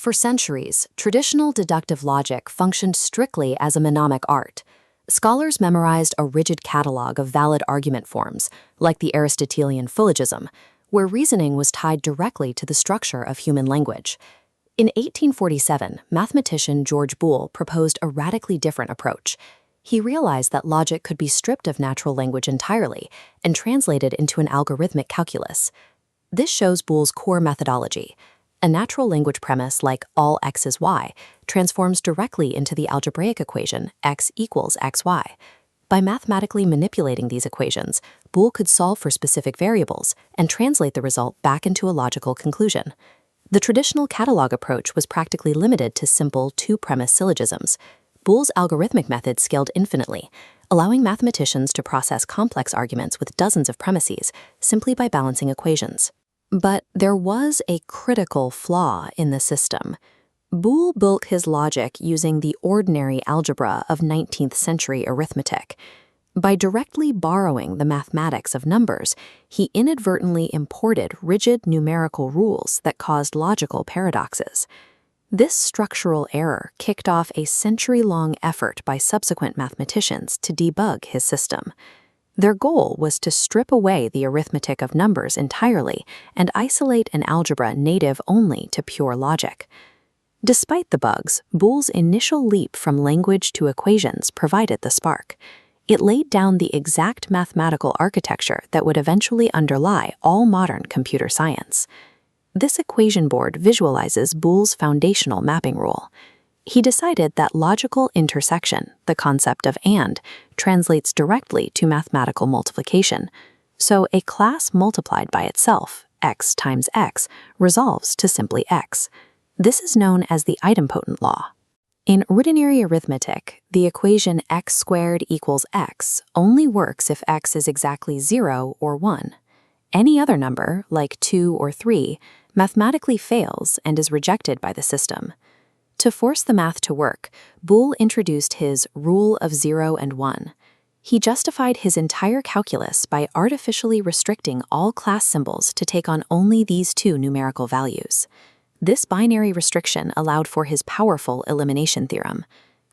For centuries, traditional deductive logic functioned strictly as a mnemonic art. Scholars memorized a rigid catalog of valid argument forms, like the Aristotelian phyllogism, where reasoning was tied directly to the structure of human language. In 1847, mathematician George Boole proposed a radically different approach. He realized that logic could be stripped of natural language entirely and translated into an algorithmic calculus. This shows Boole's core methodology. A natural language premise like all x is y transforms directly into the algebraic equation x equals xy. By mathematically manipulating these equations, Boole could solve for specific variables and translate the result back into a logical conclusion. The traditional catalog approach was practically limited to simple two-premise syllogisms. Boole's algorithmic method scaled infinitely, allowing mathematicians to process complex arguments with dozens of premises simply by balancing equations. But there was a critical flaw in the system. Boole built his logic using the ordinary algebra of 19th century arithmetic. By directly borrowing the mathematics of numbers, he inadvertently imported rigid numerical rules that caused logical paradoxes. This structural error kicked off a century-long effort by subsequent mathematicians to debug his system. Their goal was to strip away the arithmetic of numbers entirely and isolate an algebra native only to pure logic. Despite the bugs, Boole's initial leap from language to equations provided the spark. It laid down the exact mathematical architecture that would eventually underlie all modern computer science. This equation board visualizes Boole's foundational mapping rule. He decided that logical intersection, the concept of and, translates directly to mathematical multiplication. So a class multiplied by itself, x times x, resolves to simply x. This is known as the idempotent law. In ordinary arithmetic, the equation x squared equals x only works if x is exactly 0 or 1. Any other number, like 2 or 3, mathematically fails and is rejected by the system. To force the math to work, Boole introduced his rule of 0 and 1. He justified his entire calculus by artificially restricting all class symbols to take on only these two numerical values. This binary restriction allowed for his powerful elimination theorem.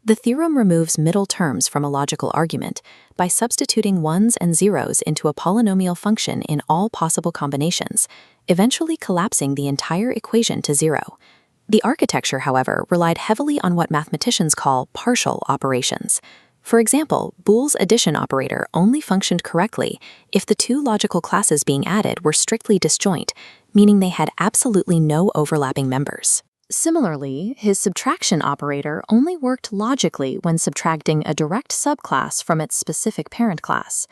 The theorem removes middle terms from a logical argument by substituting ones and zeros into a polynomial function in all possible combinations, eventually collapsing the entire equation to 0. The architecture, however, relied heavily on what mathematicians call partial operations. For example, Boole's addition operator only functioned correctly if the two logical classes being added were strictly disjoint, meaning they had absolutely no overlapping members. Similarly, his subtraction operator only worked logically when subtracting a direct subclass from its specific parent class.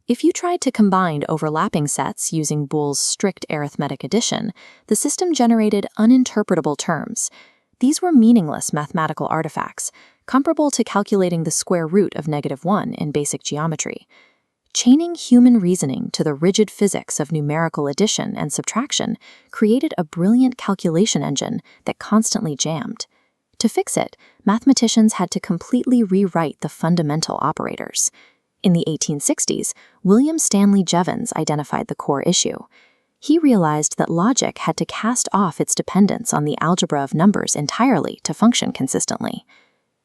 If you tried to combine overlapping sets using Boole's strict arithmetic addition, the system generated uninterpretable terms. These were meaningless mathematical artifacts, comparable to calculating the square root of -1 in basic geometry. Chaining human reasoning to the rigid physics of numerical addition and subtraction created a brilliant calculation engine that constantly jammed. To fix it, mathematicians had to completely rewrite the fundamental operators. In the 1860s, William Stanley Jevons identified the core issue. He realized that logic had to cast off its dependence on the algebra of numbers entirely to function consistently.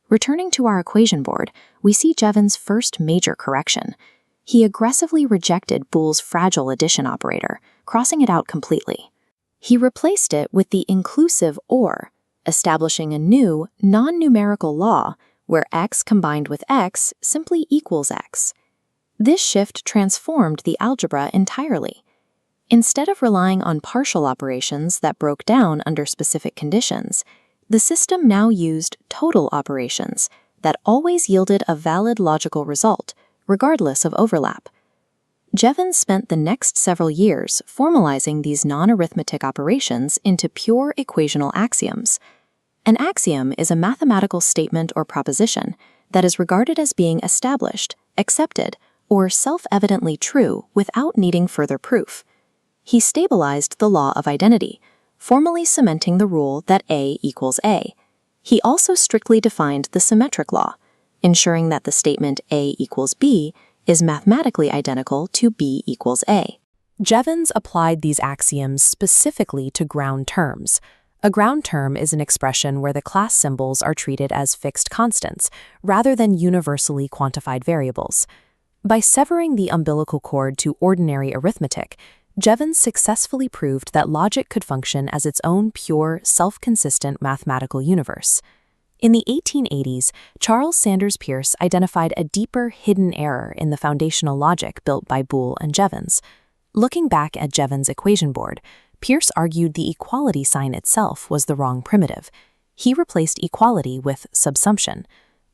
Returning to our equation board, we see Jevons' first major correction. He aggressively rejected Boole's fragile addition operator, crossing it out completely. He replaced it with the inclusive OR, establishing a new, non-numerical law where x combined with x simply equals x. This shift transformed the algebra entirely. Instead of relying on partial operations that broke down under specific conditions, the system now used total operations that always yielded a valid logical result, regardless of overlap. Jevons spent the next several years formalizing these non-arithmetic operations into pure equational axioms. An axiom is a mathematical statement or proposition that is regarded as being established, accepted, or self-evidently true without needing further proof. He stabilized the law of identity, formally cementing the rule that A equals A. He also strictly defined the symmetric law, ensuring that the statement A equals B is mathematically identical to B equals A. Jevons applied these axioms specifically to ground terms, A ground term is an expression where the class symbols are treated as fixed constants, rather than universally quantified variables. By severing the umbilical cord to ordinary arithmetic, Jevons successfully proved that logic could function as its own pure, self-consistent mathematical universe. In the 1880s, Charles Sanders Peirce identified a deeper hidden error in the foundational logic built by Boole and Jevons. Looking back at Jevons' equation board, Peirce argued the equality sign itself was the wrong primitive. He replaced equality with subsumption.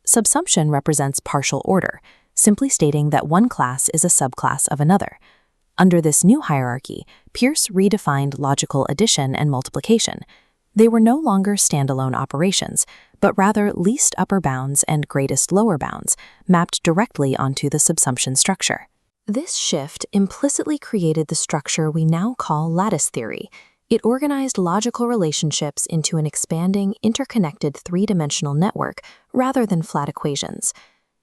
Subsumption represents partial order, simply stating that one class is a subclass of another. Under this new hierarchy, Peirce redefined logical addition and multiplication. They were no longer standalone operations, but rather least upper bounds and greatest lower bounds, mapped directly onto the subsumption structure. This shift implicitly created the structure we now call lattice theory. It organized logical relationships into an expanding, interconnected three-dimensional network rather than flat equations.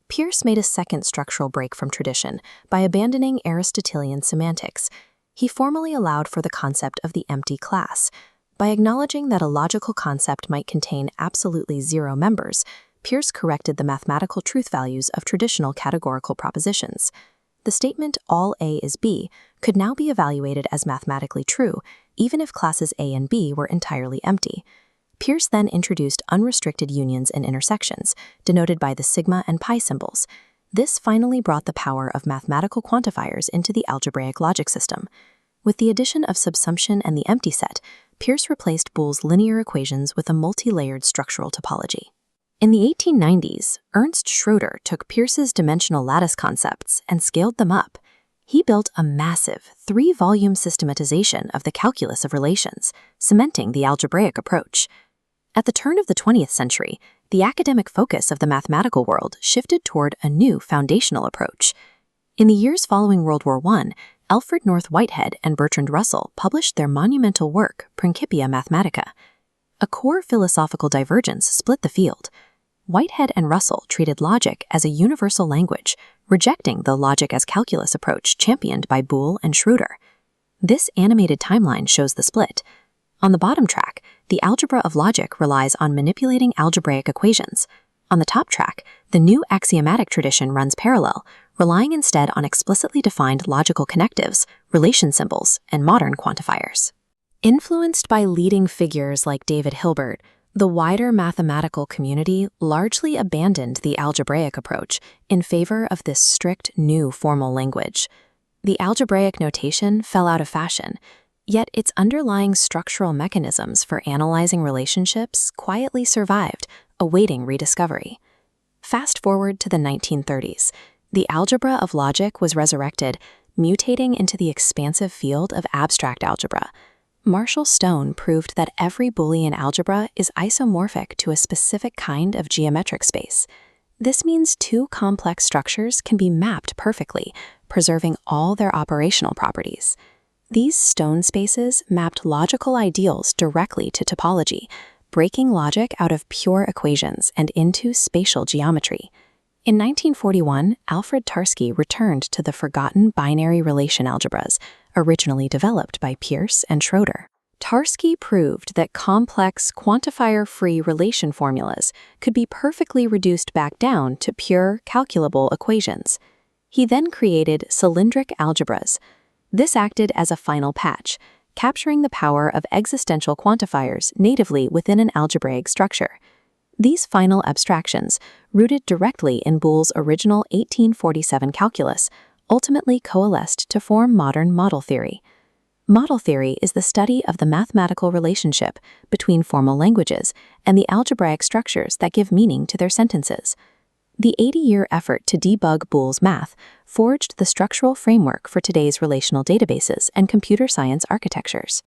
Peirce made a second structural break from tradition by abandoning Aristotelian semantics. He formally allowed for the concept of the empty class. By acknowledging that a logical concept might contain absolutely zero members, Peirce corrected the mathematical truth values of traditional categorical propositions. The statement all A is B could now be evaluated as mathematically true, even if classes A and B were entirely empty. Peirce then introduced unrestricted unions and intersections, denoted by the sigma and pi symbols. This finally brought the power of mathematical quantifiers into the algebraic logic system. With the addition of subsumption and the empty set, Peirce replaced Boole's linear equations with a multi-layered structural topology. In the 1890s, Ernst Schroeder took Peirce's dimensional lattice concepts and scaled them up. He built a massive, 3-volume systematization of the calculus of relations, cementing the algebraic approach. At the turn of the 20th century, the academic focus of the mathematical world shifted toward a new foundational approach. In the years following World War I, Alfred North Whitehead and Bertrand Russell published their monumental work, Principia Mathematica. A core philosophical divergence split the field. Whitehead and Russell treated logic as a universal language, rejecting the logic as calculus approach championed by Boole and Schroeder. This animated timeline shows the split. On the bottom track, the algebra of logic relies on manipulating algebraic equations. On the top track, the new axiomatic tradition runs parallel, relying instead on explicitly defined logical connectives, relation symbols, and modern quantifiers. Influenced by leading figures like David Hilbert, the wider mathematical community largely abandoned the algebraic approach in favor of this strict new formal language. The algebraic notation fell out of fashion, yet its underlying structural mechanisms for analyzing relationships quietly survived, awaiting rediscovery. Fast forward to the 1930s, the algebra of logic was resurrected, mutating into the expansive field of abstract algebra. Marshall Stone proved that every Boolean algebra is isomorphic to a specific kind of geometric space. This means two complex structures can be mapped perfectly, preserving all their operational properties. These Stone spaces mapped logical ideals directly to topology, breaking logic out of pure equations and into spatial geometry. In 1941, Alfred Tarski returned to the forgotten binary relation algebras, originally developed by Peirce and Schroeder. Tarski proved that complex, quantifier-free relation formulas could be perfectly reduced back down to pure, calculable equations. He then created cylindric algebras. This acted as a final patch, capturing the power of existential quantifiers natively within an algebraic structure. These final abstractions, rooted directly in Boole's original 1847 calculus, ultimately coalesced to form modern model theory. Model theory is the study of the mathematical relationship between formal languages and the algebraic structures that give meaning to their sentences. The 80-year effort to debug Boole's math forged the structural framework for today's relational databases and computer science architectures.